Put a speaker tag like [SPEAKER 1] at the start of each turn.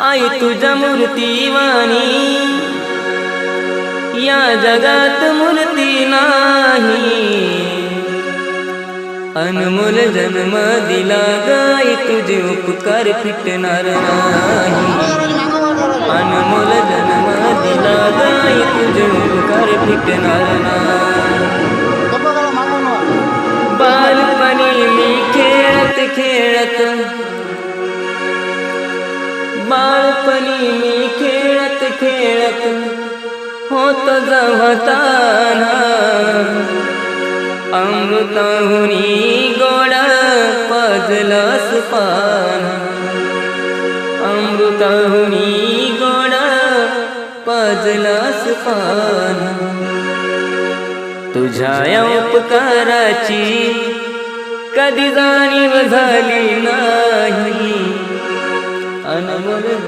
[SPEAKER 1] आई तुझ्या मूर्तीवाणी या जगात मूर्ती नाही। अनमोल जन्म दिला गाई तुझे उपकार फिटणार नाही। अनमोल जन्म दिला गाई तुझे उपकार फिटणार नाही। बालपणी मी खेळत खेळत बालपणी मी खेळत खेळत होत जवताना अमृताहुनी गोड पाजलंस पान। अमृताहुनी गोड पाजलंस पान। तुझ्या या उपकाराची कधी जाणीव झाली नाही। अनमोल